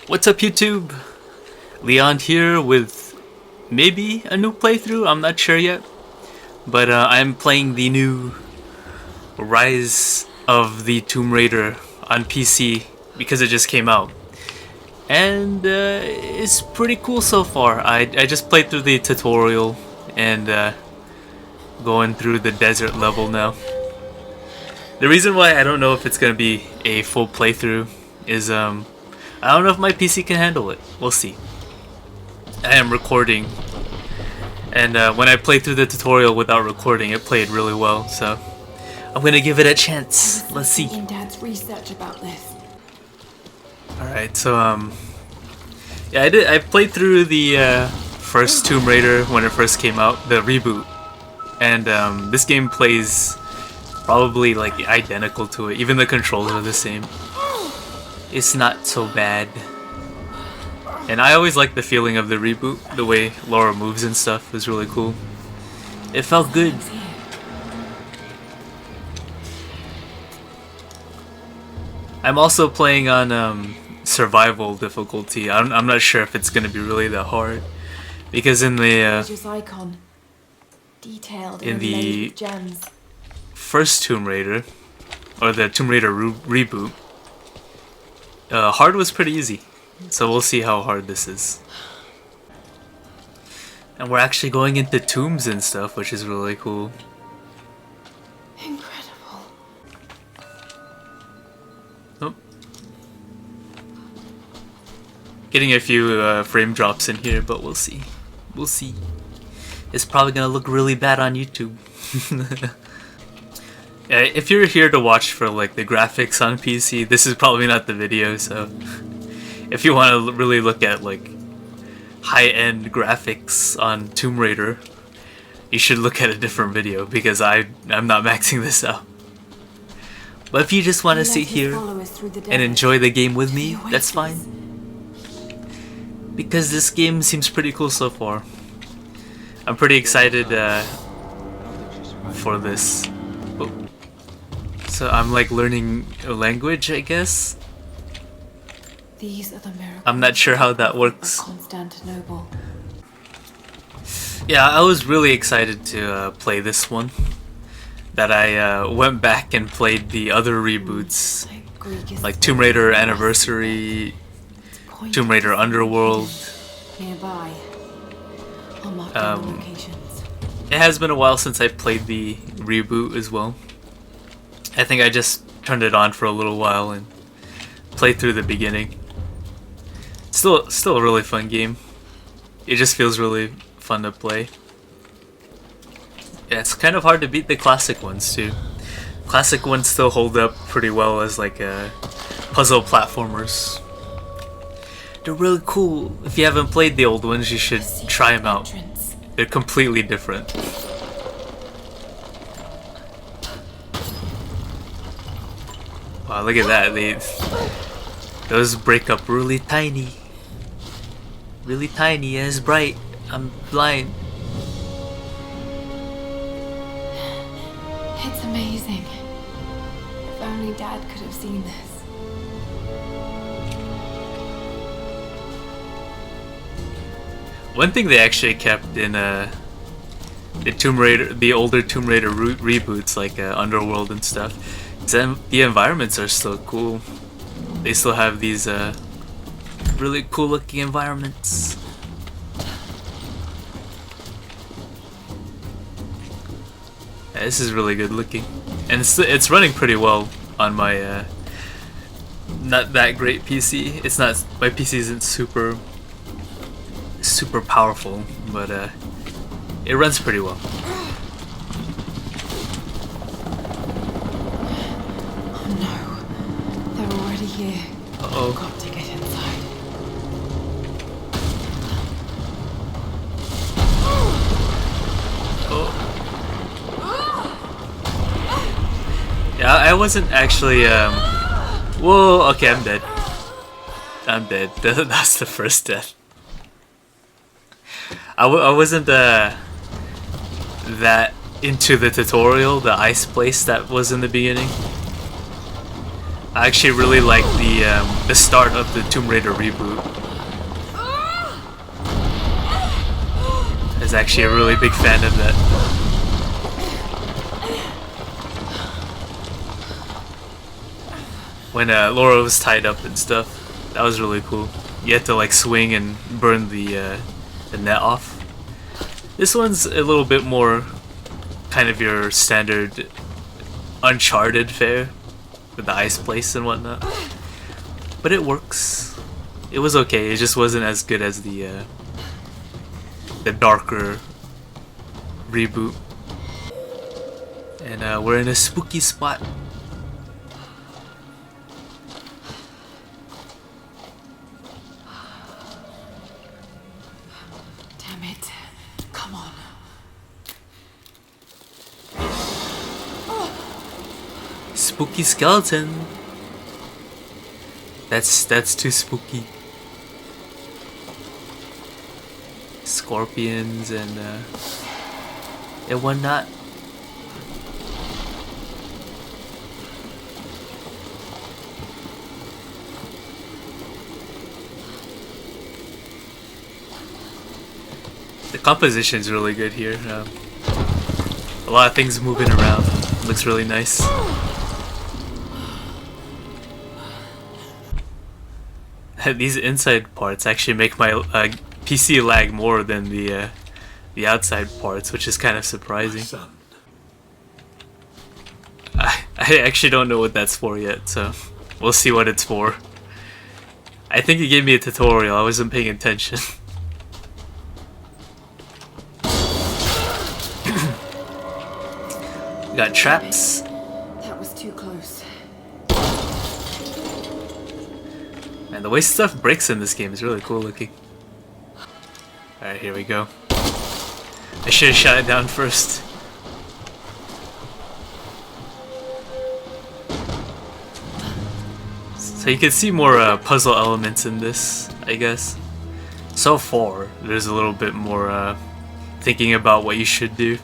What's up, YouTube? Leon here with maybe a new playthrough, I'm not sure yet. But I'm playing the new Rise of the Tomb Raider on PC because it just came out. And it's pretty cool so far. I just played through the tutorial and going through the desert level now. The reason why I don't know if it's gonna be a full playthrough is I don't know if my PC can handle it. We'll see. I am recording, and when I played through the tutorial without recording, it played really well. So I'm gonna give it a chance. Let's see. Dad's research about this. All right. So yeah, I played through the first Tomb Raider when it first came out, the reboot, and this game plays probably like identical to it. Even the controls are the same. It's not so bad. And I always like the feeling of the reboot. The way Laura moves and stuff was really cool. It felt good. I'm also playing on survival difficulty. I'm not sure if it's gonna be really that hard, because in the icon, detailed in the gems. first Tomb Raider, or the Tomb Raider reboot, hard was pretty easy. So we'll see how hard this is. And we're actually going into tombs and stuff, which is really cool. Incredible. Oh. Getting a few frame drops in here, but we'll see. We'll see. It's probably gonna look really bad on YouTube. Yeah, if you're here to watch for like the graphics on PC, this is probably not the video, so if you want to really look at like high-end graphics on Tomb Raider, you should look at a different video, because I'm not maxing this out. But if you just want to sit here and enjoy the game with me, that's fine. Because this game seems pretty cool so far. I'm pretty excited for this. Oh. So I'm like learning a language, I guess. These are the miracles. I'm not sure how that works. Constantinople. Yeah, I was really excited to play this one. That I went back and played the other reboots, like Tomb Raider Anniversary, Tomb Raider Underworld. Nearby. I'll mark down the locations. It has been a while since I played the reboot as well. I think I just turned it on for a little while and played through the beginning. Still a really fun game. It just feels really fun to play. Yeah, it's kind of hard to beat the classic ones too. Classic ones still hold up pretty well as like puzzle platformers. They're really cool. If you haven't played the old ones, you should try them out. They're completely different. Wow, look at that. Those break up really tiny. Really tiny and it's bright. I'm blind. It's amazing. If only Dad could have seen this. One thing they actually kept in the Tomb Raider, the older Tomb Raider reboots, like Underworld and stuff, is that the environments are still cool. They still have these really cool looking environments. Yeah, this is really good looking, and it's running pretty well on my not that great PC. It's not, my PC isn't super powerful, but it runs pretty well. Oh no, they're already here. Uh-oh. Got to get inside. Oh. Yeah, I wasn't actually whoa, okay, I'm dead. I'm dead. That's the first death. I wasn't that into the tutorial, the ice place that was in the beginning. I actually really like the start of the Tomb Raider reboot. I was actually a really big fan of that. When Laura was tied up and stuff, that was really cool. You had to like swing and burn the net off. This one's a little bit more kind of your standard Uncharted fare with the ice place and whatnot, but it works. It was okay. It just wasn't as good as the darker reboot. And we're in a spooky spot. Damn it. Come on. Spooky skeleton. That's too spooky. Scorpions and whatnot. The composition is really good here. A lot of things moving around. Looks really nice. These inside parts actually make my PC lag more than the outside parts, which is kind of surprising. I actually don't know what that's for yet, so we'll see what it's for. I think it gave me a tutorial. I wasn't paying attention. Got traps. That was too close. And the way stuff breaks in this game is really cool looking. Alright, here we go. I should have shot it down first. So you can see more puzzle elements in this, I guess. So far, there's a little bit more thinking about what you should do.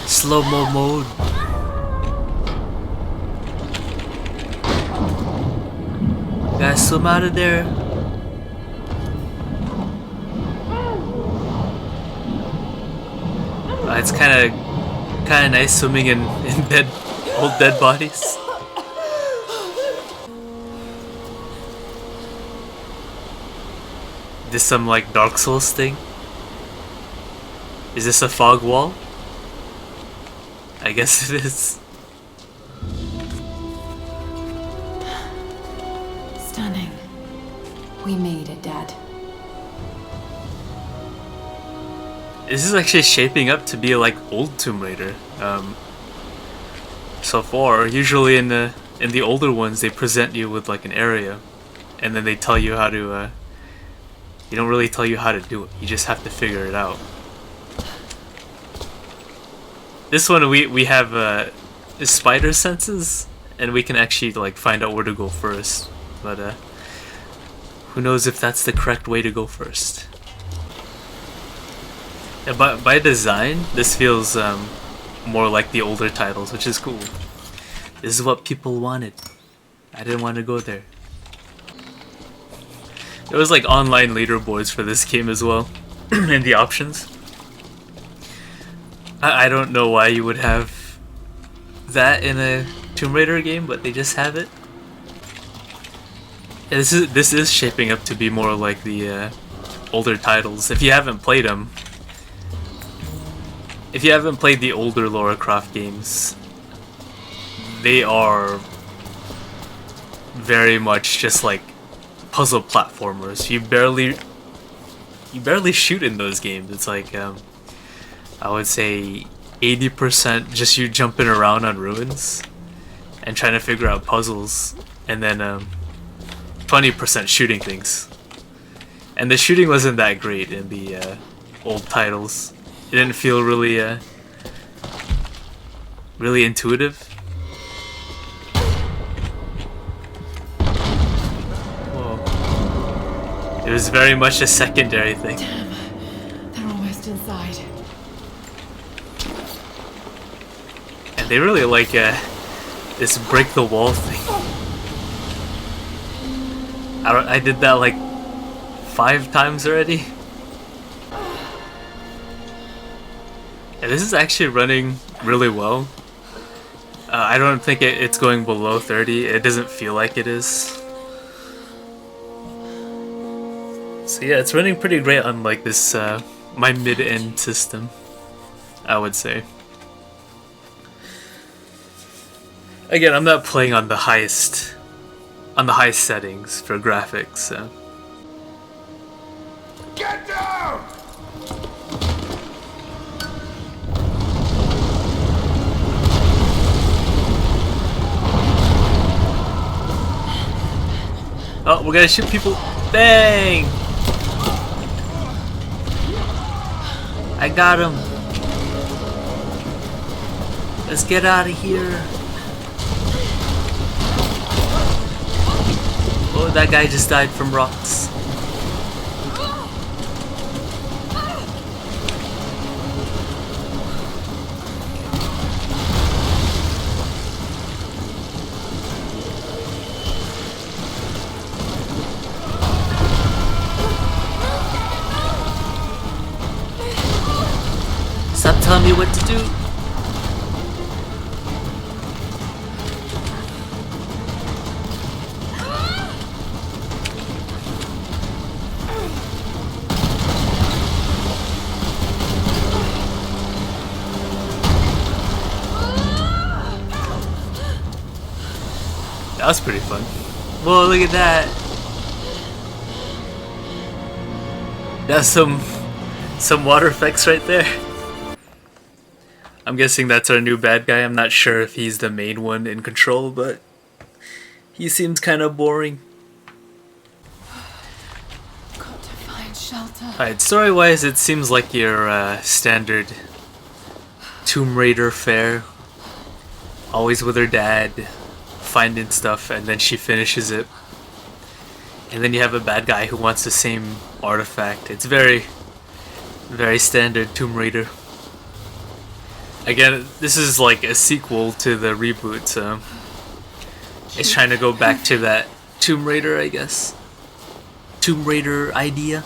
Slow-mo mode. Gotta swim out of there. It's kind of nice swimming in old dead bodies. This some like Dark Souls thing? Is this a fog wall? I guess it is. Stunning. We made it, Dad. This is actually shaping up to be like old Tomb Raider. So far, usually in the older ones, they present you with like an area, and then they tell you how to. They don't really tell you how to do it. You just have to figure it out. This one we have spider senses, and we can actually like find out where to go first. But who knows if that's the correct way to go first? Yeah, but by design, this feels more like the older titles, which is cool. This is what people wanted. I didn't want to go there. There was like online leaderboards for this game as well, in the options. I don't know why you would have that in a Tomb Raider game, but they just have it. Yeah, this is shaping up to be more like the older titles. If you haven't played them, if you haven't played the older Lara Croft games, they are very much just like puzzle platformers. You barely shoot in those games. It's like I would say 80% just you jumping around on ruins and trying to figure out puzzles, and then 20% shooting things. And the shooting wasn't that great in the old titles. It didn't feel really really intuitive. Whoa. It was very much a secondary thing. Damn. inside. And they really like this break the wall thing. I did that like 5 times already. And this is actually running really well. I don't think it's going below 30. It doesn't feel like it is. So yeah, it's running pretty great on like this my mid-end system, I would say. Again, I'm not playing on the highest settings for graphics, so. Get down! Oh, we're gonna shoot people. Bang! I got him. Let's get out of here. Oh, that guy just died from rocks. Stop telling me what to do. That was pretty fun. Whoa, look at that. That's some water effects right there. I'm guessing that's our new bad guy. I'm not sure if he's the main one in control, but he seems kind of boring. Got to find shelter. Alright, story-wise, it seems like your standard Tomb Raider fare. Always with her dad, finding stuff, and then she finishes it. And then you have a bad guy who wants the same artifact. It's very, very standard Tomb Raider. Again, this is like a sequel to the reboot, so it's trying to go back to that Tomb Raider, I guess. Tomb Raider idea.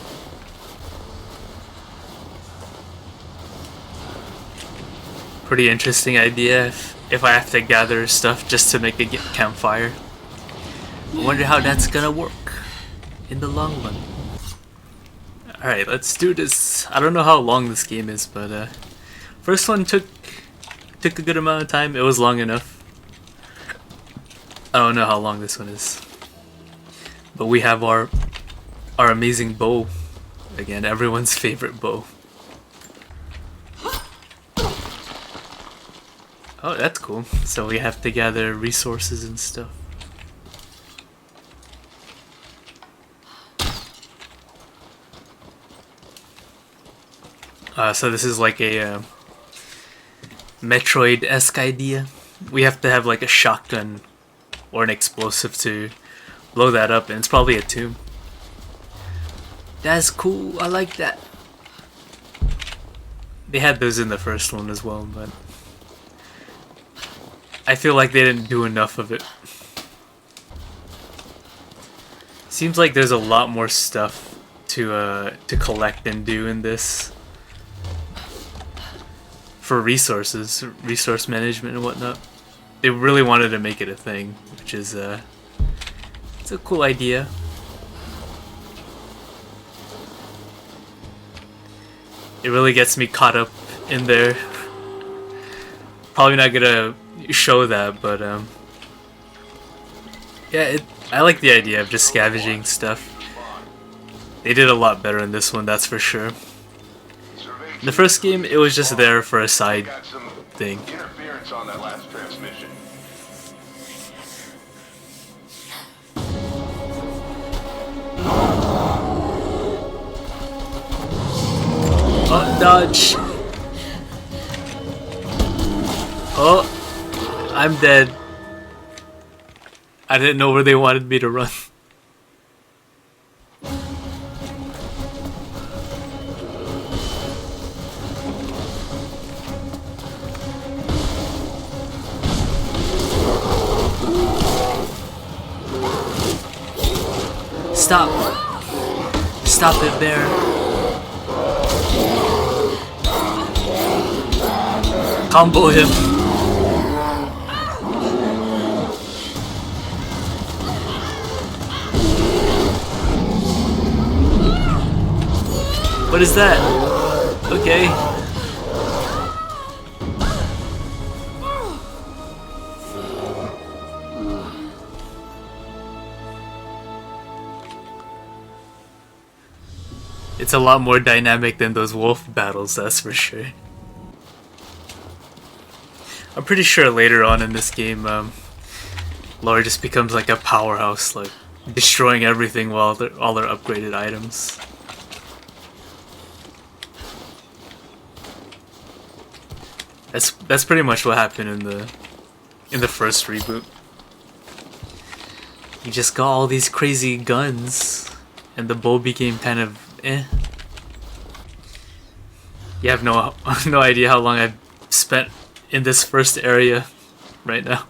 Pretty interesting idea if I have to gather stuff just to make a campfire. I wonder how that's gonna work in the long run. Alright, let's do this. I don't know how long this game is, but first one took a good amount of time. It was long enough. I don't know how long this one is. But we have our amazing bow. Again, everyone's favorite bow. Oh, that's cool. So we have to gather resources and stuff. So this is like a Metroid-esque idea. We have to have like a shotgun or an explosive to blow that up, and it's probably a tomb. That's cool. I like that. They had those in the first one as well, but I feel like they didn't do enough of it. Seems like there's a lot more stuff to collect and do in this. For resources, resource management and whatnot. They really wanted to make it a thing, which is it's a cool idea. It really gets me caught up in there. Probably not gonna show that, but yeah, I like the idea of just scavenging stuff. They did a lot better in this one, that's for sure. In the first game, it was just there for a side thing. Interference on that last transmission. Oh, dodge! Oh, I'm dead. I didn't know where they wanted me to run. Stop! Stop it, bear! Combo him! What is that? Okay. It's a lot more dynamic than those wolf battles, that's for sure. I'm pretty sure later on in this game, Laura just becomes like a powerhouse, like destroying everything while all their upgraded items. That's pretty much what happened in the first reboot. You just got all these crazy guns, and the bow became kind of eh. You have no idea how long I've spent in this first area right now.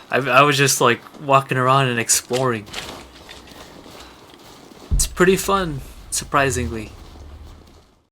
I was just like walking around and exploring. It's pretty fun, surprisingly.